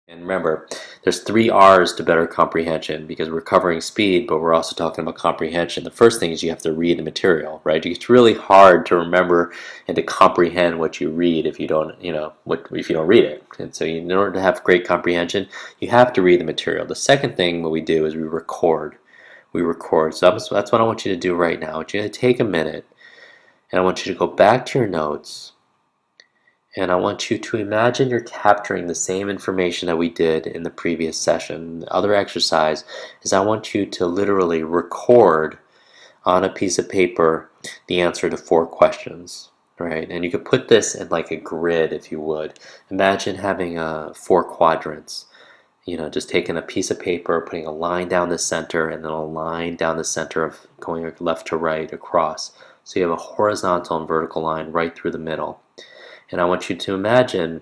And remember, there's three R's to better comprehension because we're covering speed, but we're also talking about comprehension. The first thing is you have to read the material, right? It's really hard to remember and to comprehend what you read if you don't, if you don't read it. And so, in order to have great comprehension, you have to read the material. The second thing what we do is we record. We record. So that's what I want you to do right now. I want you to take a minute, and I want you to go back to your notes. And I want you to imagine you're capturing the same information that we did in the previous session. The other exercise is I want you to literally record on a piece of paper the answer to 4 questions, right? And you could put this in like a grid if you would. Imagine having 4 quadrants, just taking a piece of paper, putting a line down the center, and then a line down the center of going left to right across. So you have a horizontal and vertical line right through the middle. And I want you to imagine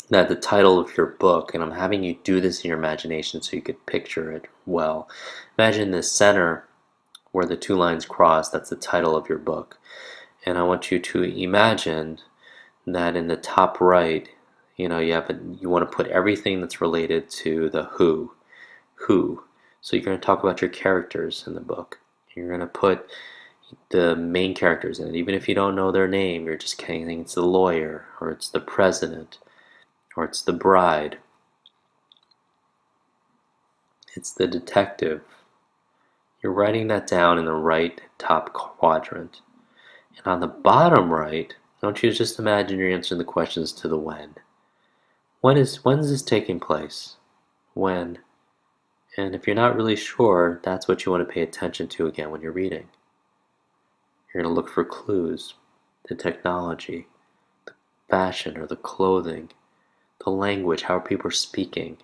that the title of your book, and I'm having you do this in your imagination so you could picture it well. Imagine the center where the 2 lines cross, that's the title of your book. And I want you to imagine that in the top right, you want to put everything that's related to the who. Who. So you're going to talk about your characters in the book. You're going to put the main characters in it. Even if you don't know their name, you're just saying it's the lawyer, or it's the president, or it's the bride, it's the detective. You're writing that down in the right top quadrant. And on the bottom right, I want you to just imagine you're answering the questions to the when. When is this taking place? When? And if you're not really sure, that's what you want to pay attention to again when you're reading. You're going to look for clues, the technology, the fashion or the clothing, the language, how people are speaking.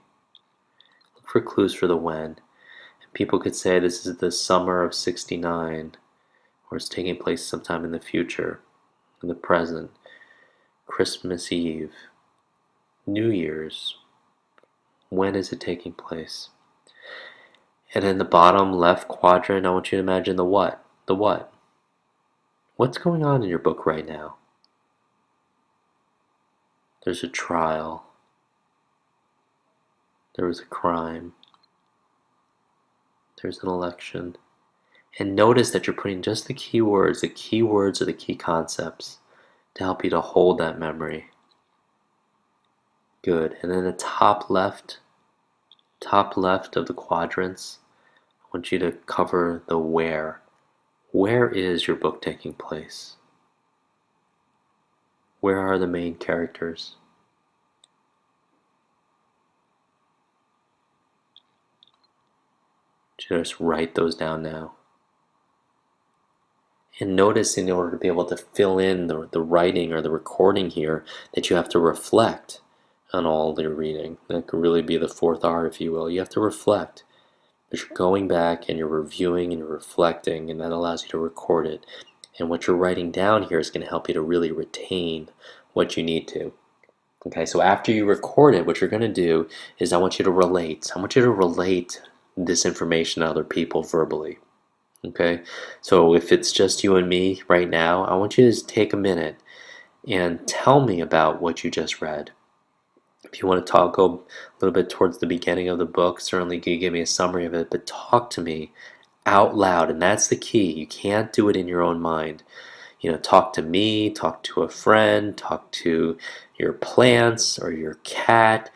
Look for clues for the when. And people could say this is the summer of '69, or it's taking place sometime in the future, in the present, Christmas Eve, New Year's. When is it taking place? And in the bottom left quadrant, I want you to imagine the what. The what? What's going on in your book right now? There's a trial. There was a crime. There's an election. And notice that you're putting just the keywords. The keywords are the key concepts to help you to hold that memory. Good. And then the top left of the quadrants, I want you to cover the where. Where is your book taking place? Where are the main characters? Just write those down now. And notice, in order to be able to fill in the writing or the recording here, that you have to reflect on all your reading. That could really be the fourth R, if you will. You have to reflect. But you're going back and you're reviewing and you're reflecting, and that allows you to record it. And what you're writing down here is going to help you to really retain what you need to. Okay, so after you record it, what you're going to do is I want you to relate. I want you to relate this information to other people verbally. Okay, so if it's just you and me right now, I want you to just take a minute and tell me about what you just read. If you want to go a little bit towards the beginning of the book, certainly you can give me a summary of it, but talk to me out loud, and that's the key. You can't do it in your own mind. Talk to me, talk to a friend, talk to your plants or your cat,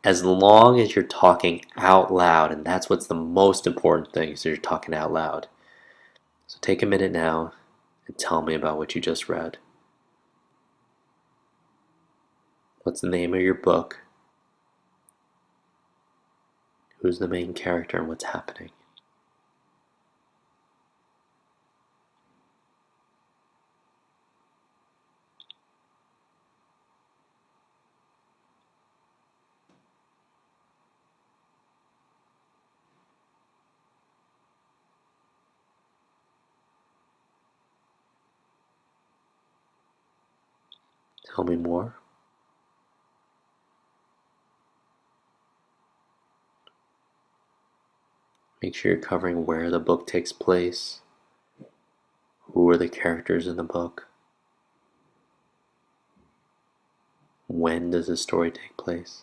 as long as you're talking out loud, and that's what's the most important thing, is that you're talking out loud. So take a minute now and tell me about what you just read. What's the name of your book? Who's the main character and what's happening? Tell me more. Make sure you're covering where the book takes place. Who are the characters in the book? When does the story take place?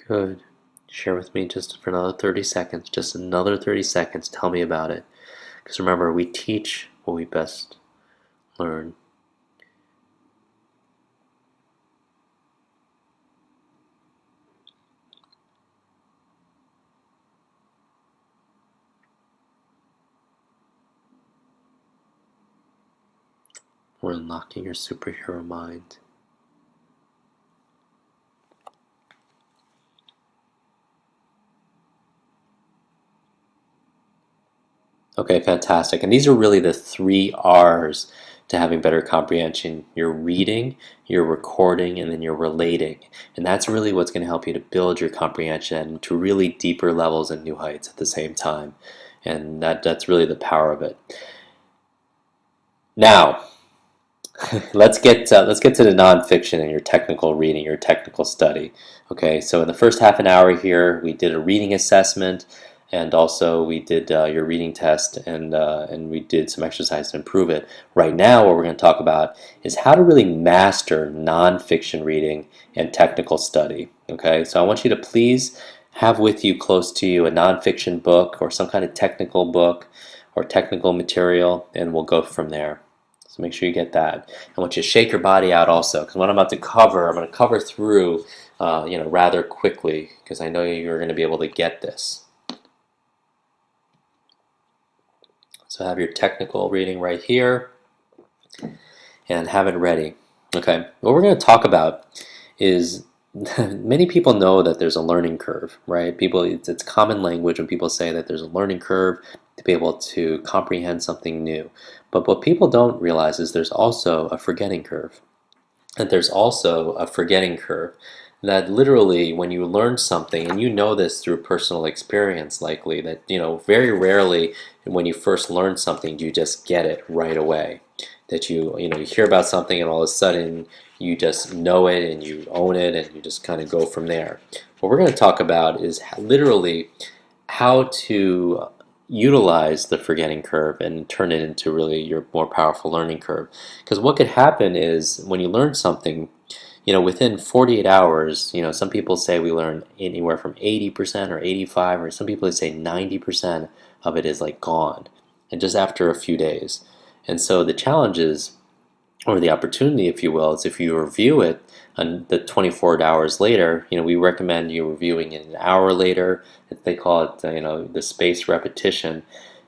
Good. Share with me just for another 30 seconds. Just another 30 seconds. Tell me about it. Because remember, we teach what we best learn. We're unlocking your superhero mind. Okay, fantastic. And these are really the three R's to having better comprehension. You're reading, you're recording, and then you're relating. And that's really what's going to help you to build your comprehension to really deeper levels and new heights at the same time. And that's really the power of it. Now, let's get to the nonfiction and your technical reading, your technical study. Okay, so in the first half an hour here, we did a reading assessment, and also we did your reading test, and we did some exercise to improve it. Right now, what we're going to talk about is how to really master nonfiction reading and technical study. Okay, so I want you to please have with you, close to you, a nonfiction book or some kind of technical book or technical material, and we'll go from there. So make sure you get that. I want you to shake your body out also, because what I'm about to cover, I'm going to cover through, rather quickly, because I know you're going to be able to get this. So have your technical reading right here, and have it ready. Okay, what we're going to talk about is many people know that there's a learning curve, right? It's common language when people say that there's a learning curve to be able to comprehend something new. But what people don't realize is there's also a forgetting curve. And there's also a forgetting curve that literally when you learn something, and you know this through personal experience likely, that very rarely when you first learn something do you just get it right away. That you hear about something and all of a sudden you just know it and you own it and you just kind of go from there. What we're going to talk about is literally how to utilize the forgetting curve and turn it into really your more powerful learning curve. Because what could happen is when you learn something, within 48 hours, some people say we learn anywhere from 80% or 85, or some people say 90% of it is like gone, and just after a few days. And so the challenge is, or the opportunity, if you will, is if you review it on the 24 hours later, we recommend you reviewing it an hour later. They call it, the spaced repetition.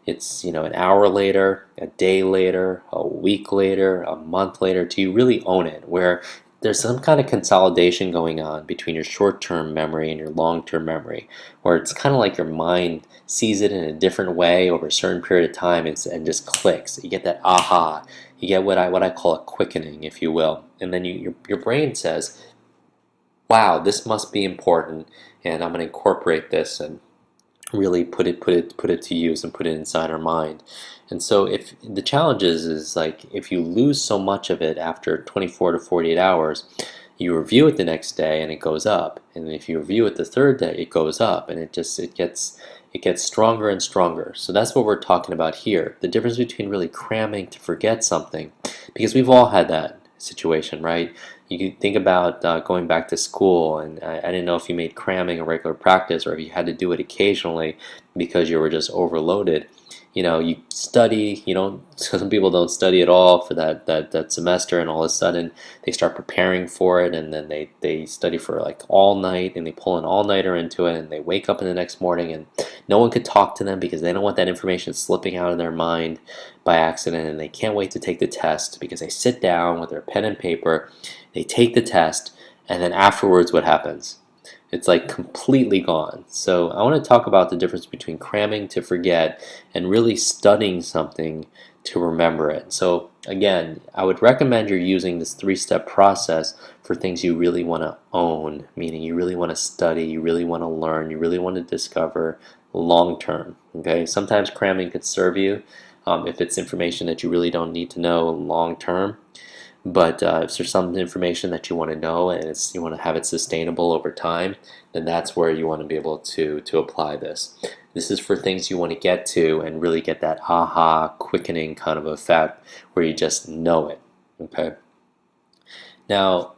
It's, an hour later, a day later, a week later, a month later, till you really own it, where there's some kind of consolidation going on between your short-term memory and your long-term memory, where it's kind of like your mind sees it in a different way over a certain period of time and just clicks. You get that aha. You get what I call a quickening, if you will, and then your brain says, "Wow, this must be important, and I'm going to incorporate this and really put it to use and put it inside our mind." And so if the challenge is like if you lose so much of it after 24 to 48 hours, you review it the next day and it goes up, and if you review it the third day it goes up, and it gets stronger and stronger. So that's what we're talking about here, the difference between really cramming to forget something, because we've all had that situation, right? You can think about going back to school, and I didn't know if you made cramming a regular practice or if you had to do it occasionally because you were just overloaded. You study, some people don't study at all for that semester, and all of a sudden they start preparing for it, and then they study for like all night, and they pull an all-nighter into it, and they wake up in the next morning and no one could talk to them because they don't want that information slipping out of their mind by accident, and they can't wait to take the test because they sit down with their pen and paper, they take the test, and then afterwards what happens? It's like completely gone. So I want to talk about the difference between cramming to forget and really studying something to remember it. So again, I would recommend you're using this three-step process for things you really want to own, meaning you really want to study, you really want to learn, you really want to discover long term. Okay, sometimes cramming could serve you if it's information that you really don't need to know long term. But if there's some information that you want to know and you want to have it sustainable over time, then that's where you want to be able to apply this. This is for things you want to get to and really get that aha, quickening kind of effect where you just know it. Okay. Now,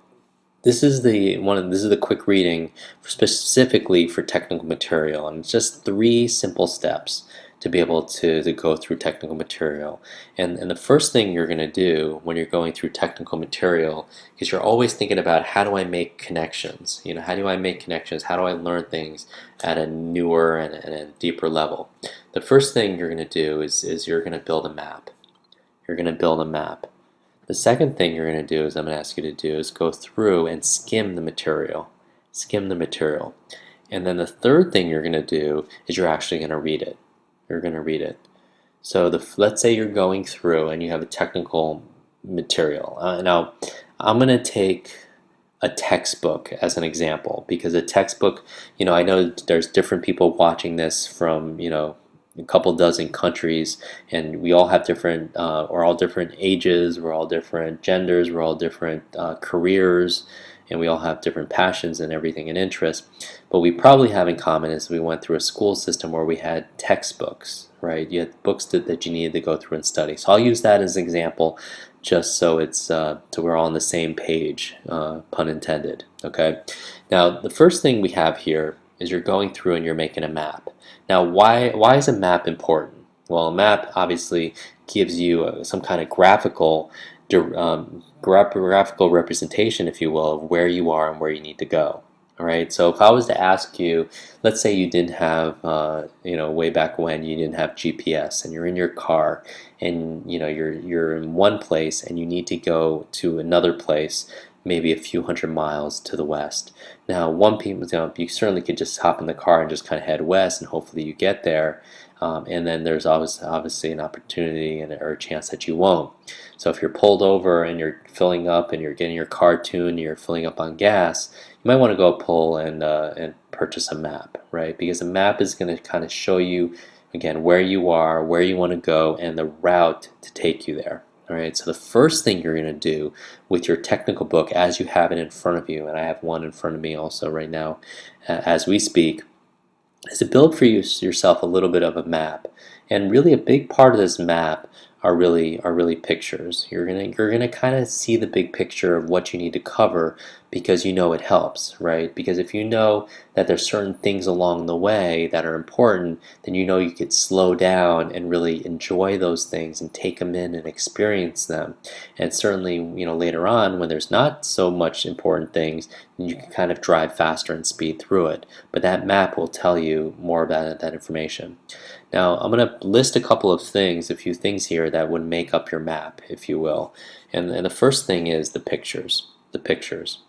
This is the quick reading specifically for technical material, and it's just three simple steps to be able to go through technical material. And the first thing you're going to do when you're going through technical material is you're always thinking about, how do I make connections? You know, how do I make connections? How do I learn things at a newer and a deeper level? The first thing you're going to do is you're going to build a map. You're going to build a map. The second thing you're going to do, is I'm going to ask you to do, is go through and skim the material. Skim the material. And then the third thing you're going to do is you're actually going to read it. You're going to read it. So let's say you're going through and you have a technical material. Now, I'm going to take a textbook as an example, because a textbook, I know there's different people watching this from, a couple dozen countries, and we all have different, we're all different ages, we're all different genders, we're all different careers, and we all have different passions and everything and interests. But we probably have in common is we went through a school system where we had textbooks, right? You had books that you needed to go through and study. So I'll use that as an example, just so it's so we're all on the same page, pun intended. Okay. Now the first thing we have here is you're going through and you're making a map. Now why is a map important? Well, a map obviously gives you some kind of graphical representation, if you will, of where you are and where you need to go. All right. So if I was to ask you, let's say you didn't have, way back when you didn't have GPS, and you're in your car, and you're in one place and you need to go to another place, maybe a few hundred miles to the west. Now, you certainly could just hop in the car and just kind of head west, and hopefully you get there. And then there's obviously an opportunity or a chance that you won't. So if you're pulled over and you're filling up and you're getting your car tuned and you're filling up on gas, you might want to go pull and purchase a map, right? Because a map is going to kind of show you, again, where you are, where you want to go, and the route to take you there. All right, so the first thing you're going to do with your technical book, as you have it in front of you, and I have one in front of me also right now as we speak, is to build for yourself a little bit of a map. And really a big part of this map are really pictures. You're gonna kind of see the big picture of what you need to cover, because it helps, right? Because if you know that there's certain things along the way that are important, then you could slow down and really enjoy those things and take them in and experience them. And certainly, later on when there's not so much important things, you can kind of drive faster and speed through it. But that map will tell you more about that information. Now, I'm going to list a couple of things, a few things here that would make up your map, if you will. And the first thing is the pictures. The pictures.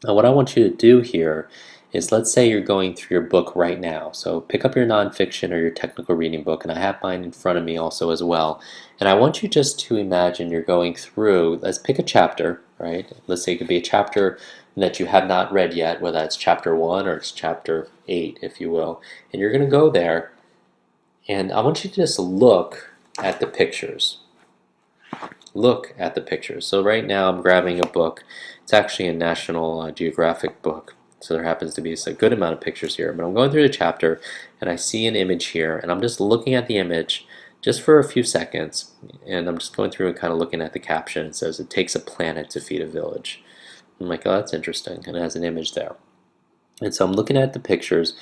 Now, what I want you to do here is, let's say you're going through your book right now. So pick up your nonfiction or your technical reading book, and I have mine in front of me also as well. And I want you just to imagine you're going through, let's pick a chapter, right? Let's say it could be a chapter that you have not read yet, whether that's chapter 1 or it's chapter 8, if you will. And you're going to go there, and I want you to just look at the pictures. Look at the pictures. So right now I'm grabbing a book. It's actually a National Geographic book. So there happens to be a good amount of pictures here. But I'm going through the chapter and I see an image here, and I'm just looking at the image just for a few seconds. And I'm just going through and kind of looking at the caption. It says, "It takes a planet to feed a village." I'm like, oh, that's interesting. And it has an image there. And so I'm looking at the pictures.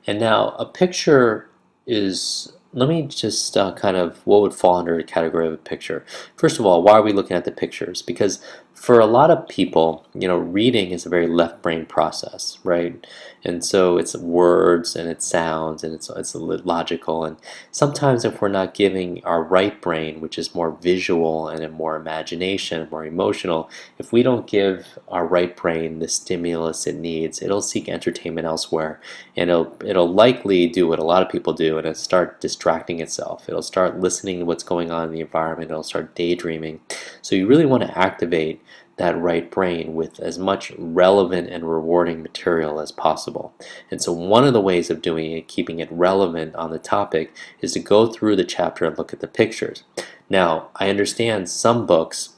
And now a picture is, let me just kind of, what would fall under the category of a picture. First of all, why are we looking at the pictures? Because for a lot of people, reading is a very left brain process, right? And so it's words and it's sounds and it's logical. And sometimes if we're not giving our right brain, which is more visual and more imagination, more emotional, if we don't give our right brain the stimulus it needs, it'll seek entertainment elsewhere, and it'll likely do what a lot of people do, and it'll start distracting itself. It'll start listening to what's going on in the environment. It'll start daydreaming. So you really want to activate that right brain with as much relevant and rewarding material as possible. And so one of the ways of doing it, keeping it relevant on the topic, is to go through the chapter and look at the pictures. Now, I understand some books,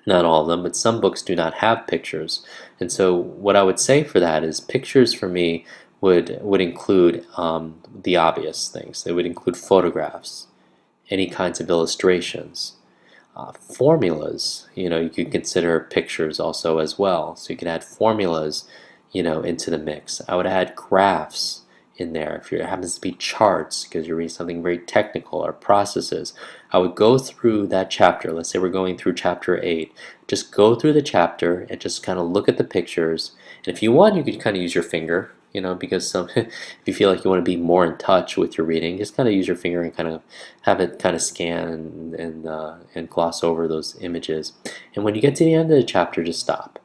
not all of them, but some books do not have pictures. And so what I would say for that is, pictures for me would include the obvious things. They would include photographs, any kinds of illustrations, Formulas, you could consider pictures also as well. So you could add formulas, into the mix. I would add graphs in there if it happens to be charts because you're reading something very technical or processes. I would go through that chapter. Let's say we're going through chapter 8. Just go through the chapter and just kind of look at the pictures. And if you want, you could kind of use your finger, because if you feel like you want to be more in touch with your reading, just kind of use your finger and kind of have it kind of scan and gloss over those images. And when you get to the end of the chapter, just stop.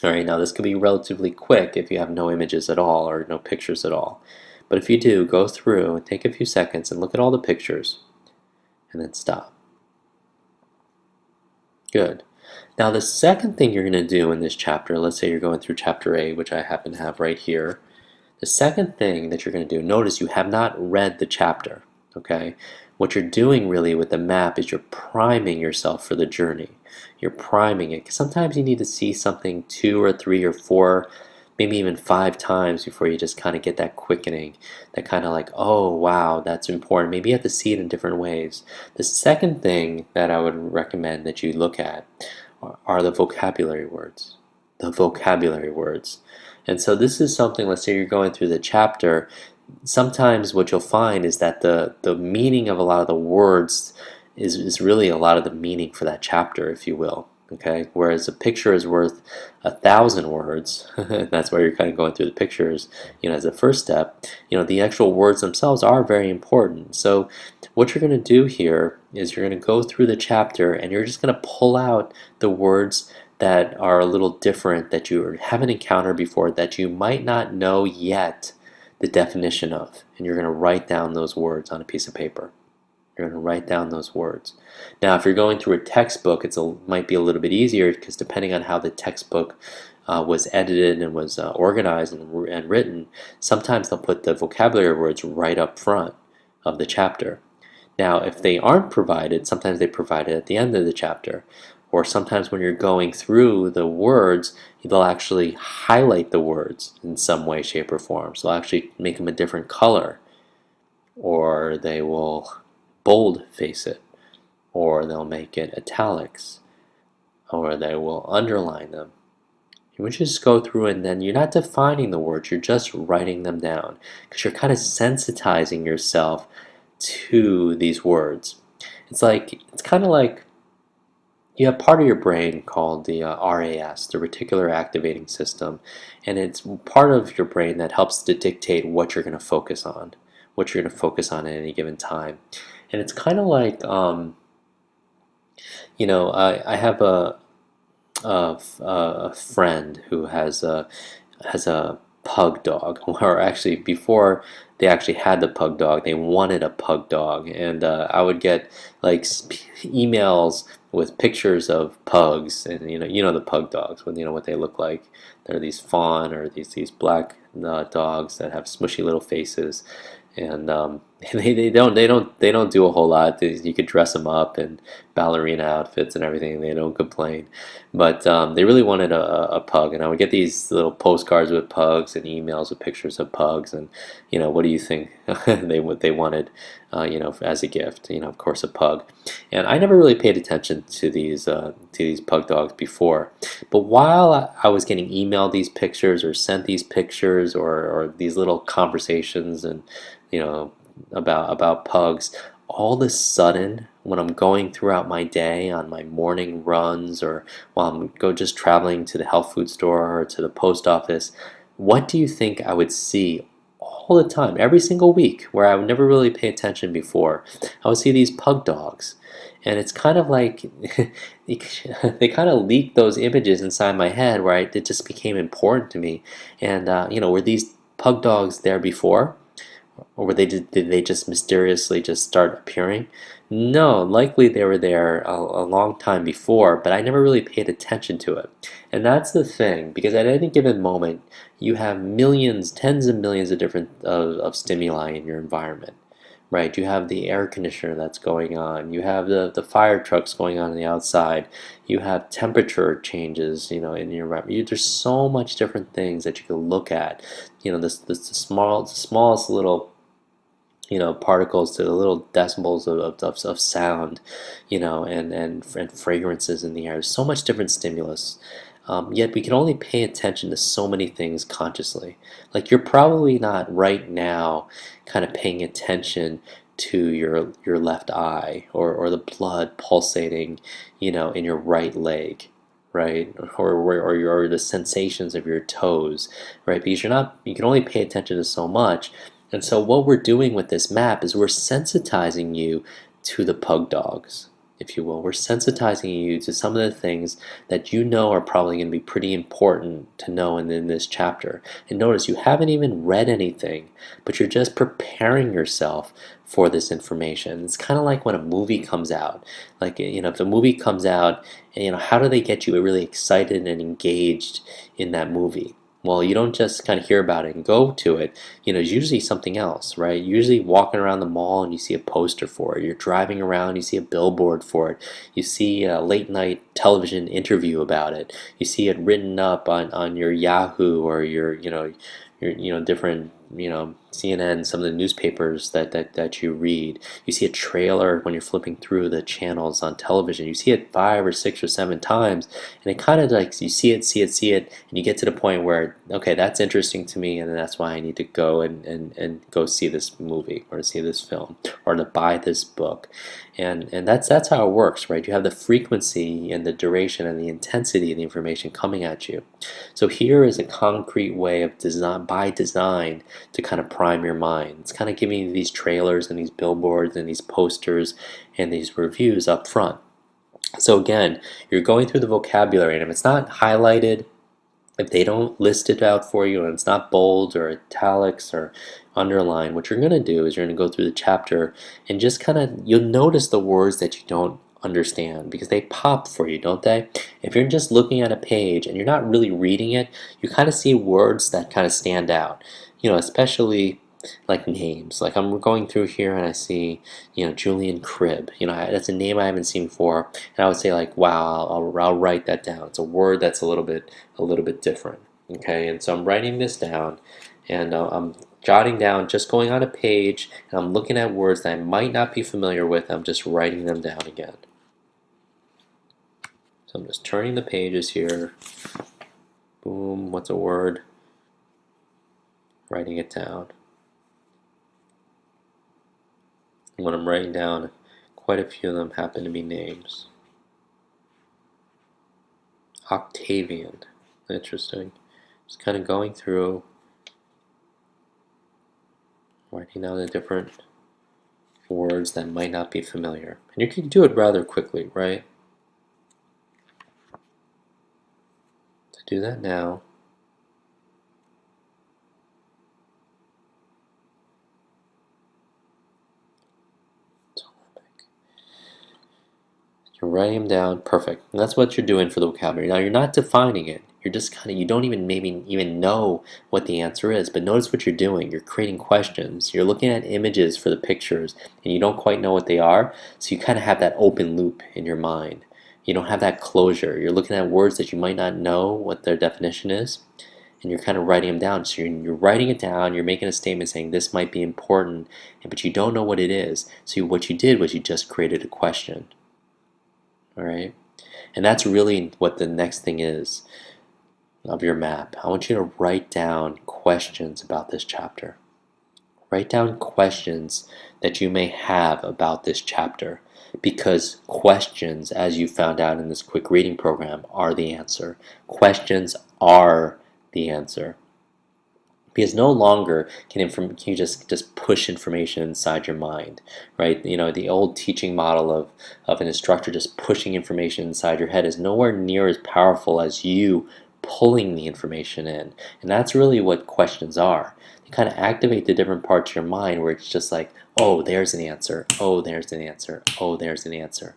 All right, now this can be relatively quick if you have no images at all or no pictures at all. But if you do, go through and take a few seconds and look at all the pictures and then stop. Good. Now the second thing you're going to do in this chapter, let's say you're going through chapter 8, which I happen to have right here. The second thing that you're going to do, notice you have not read the chapter, okay? What you're doing really with the map is you're priming yourself for the journey. You're priming it. Sometimes you need to see something 2 or 3 or 4, maybe even 5 times before you just kind of get that quickening, that kind of like, oh wow, that's important. Maybe you have to see it in different ways. The second thing that I would recommend that you look at are the vocabulary words. The vocabulary words. And so this is something, let's say you're going through the chapter, sometimes what you'll find is that the meaning of a lot of the words is really a lot of the meaning for that chapter, if you will. Okay, whereas a picture is worth 1,000 words. That's why you're kind of going through the pictures, as a first step. The actual words themselves are very important. So what you're going to do here is you're going to go through the chapter and you're just going to pull out the words that are a little different, that you haven't encountered before, that you might not know yet the definition of. And you're going to write down those words on a piece of paper. You're going to write down those words. Now, if you're going through a textbook, it might be a little bit easier because depending on how the textbook was edited and was organized and written, sometimes they'll put the vocabulary words right up front of the chapter. Now, if they aren't provided, sometimes they provide it at the end of the chapter. Or sometimes when you're going through the words, they'll actually highlight the words in some way, shape, or form. So they'll actually make them a different color. Or they will bold face it, or they'll make it italics, or they will underline them. You would just go through and then you're not defining the words, you're just writing them down because you're kind of sensitizing yourself to these words. It's kind of like you have part of your brain called the RAS, the reticular activating system, and it's part of your brain that helps to dictate what you're going to focus on, at any given time. And it's kind of like, I have a friend who has a pug dog, or actually before they actually had the pug dog, they wanted a pug dog, and I would get like emails with pictures of pugs, and the pug dogs, with what they look like. They're these fawn or these black dogs that have smushy little faces, and they don't do a whole lot. You could dress them up in ballerina outfits and everything. They don't complain, but they really wanted a pug, and I would get these little postcards with pugs and emails with pictures of pugs, and what do you think they wanted, as a gift? Of course, a pug. And I never really paid attention to these pug dogs before, but while I was getting emailed these pictures or sent these pictures or these little conversations and about pugs, all of a sudden, when I'm going throughout my day on my morning runs or while I'm just traveling to the health food store or to the post office, what do you think I would see all the time, every single week, where I would never really pay attention before? I would see these pug dogs. And it's kind of like they kind of leaked those images inside my head where it just became important to me. And, were these pug dogs there before? Or did they just mysteriously just start appearing? No, likely they were there a long time before, but I never really paid attention to it. And that's the thing, because at any given moment, you have millions, tens of millions of different of stimuli in your environment. Right, you have the air conditioner that's going on. You have the fire trucks going on the outside. You have temperature changes, in your environment. There's so much different things that you can look at. The smallest little particles to the little decibels of sound, and fragrances in the air. There's so much different stimulus. Yet we can only pay attention to so many things consciously. Like you're probably not right now kind of paying attention to your left eye, or the blood pulsating, in your right leg, right? Or the sensations of your toes, right? Because you can only pay attention to so much. And so what we're doing with this map is we're sensitizing you to the pug dogs, if you will. We're sensitizing you to some of the things that you know are probably going to be pretty important to know in this chapter. And notice you haven't even read anything, but you're just preparing yourself for this information. It's kind of like when a movie comes out. Like, if the movie comes out, how do they get you really excited and engaged in that movie? Well, you don't just kind of hear about it and go to it. It's usually something else, right? Usually walking around the mall and you see a poster for it. You're driving around, you see a billboard for it. You see a late night television interview about it. You see it written up on your Yahoo or your different, CNN, some of the newspapers that you read. You see a trailer when you're flipping through the channels on television. You see it 5 or 6 or 7 times, and it kind of like you see it, and you get to the point where, okay, that's interesting to me, and that's why I need to go and go see this movie or see this film or to buy this book. And that's how it works, right? You have the frequency and the duration and the intensity of the information coming at you. So here is a concrete way of design, by design, to kind of prime your mind. It's kind of giving you these trailers and these billboards and these posters and these reviews up front. So again, you're going through the vocabulary, and if it's not highlighted, if they don't list it out for you, and it's not bold or italics or underline, what you're going to do is you're going to go through the chapter and just kind of, you'll notice the words that you don't understand because they pop for you, don't they? If you're just looking at a page and you're not really reading it, you kind of see words that kind of stand out, especially like names. Like I'm going through here and I see, Julian Cribb. That's a name I haven't seen before, and I would say like, wow, I'll write that down. It's a word that's a little bit different. Okay, and so I'm writing this down, and I'm jotting down, just going on a page, and I'm looking at words that I might not be familiar with. I'm just writing them down again. So I'm just turning the pages here. Boom, what's a word? Writing it down. And when I'm writing down, quite a few of them happen to be names. Octavian. Interesting. Just kind of going through, writing down the different words that might not be familiar. And you can do it rather quickly, right? To do that now, you're writing them down, perfect. And that's what you're doing for the vocabulary. Now you're not defining it. You're just kind of, you don't maybe even know what the answer is, but notice what you're doing. You're creating questions. You're looking at images for the pictures, and you don't quite know what they are, so you kind of have that open loop in your mind. You don't have that closure. You're looking at words that you might not know what their definition is, and you're kind of writing them down. So you're writing it down, you're making a statement saying this might be important, but you don't know what it is. So what you did was you just created a question. All right, and that's really what the next thing is of your map. I want you to write down questions about this chapter. Write down questions that you may have about this chapter, because questions, as you found out in this quick reading program, are the answer. Questions are the answer. Because no longer can you just push information inside your mind, right? The old teaching model of an instructor just pushing information inside your head is nowhere near as powerful as you pulling the information in. And that's really what questions are. They kind of activate the different parts of your mind where it's just like, oh, there's an answer, oh, there's an answer, oh, there's an answer.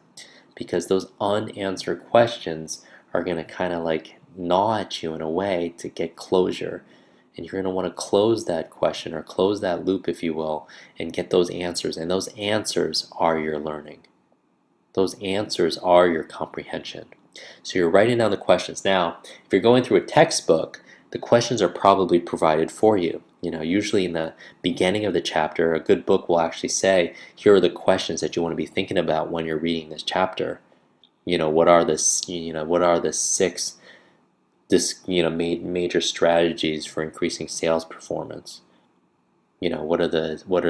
Because those unanswered questions are going to kind of like gnaw at you in a way to get closure. And you're going to want to close that question, or close that loop, if you will, and get those answers. And those answers are your learning. Those answers are your comprehension. So you're writing down the questions. Now, if you're going through a textbook, the questions are probably provided for you. Usually in the beginning of the chapter, a good book will actually say, here are the questions that you want to be thinking about when you're reading this chapter. What are the six major strategies for increasing sales performance? What are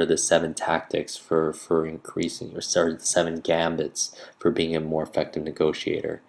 the seven tactics for increasing, or sorry, the seven gambits for being a more effective negotiator?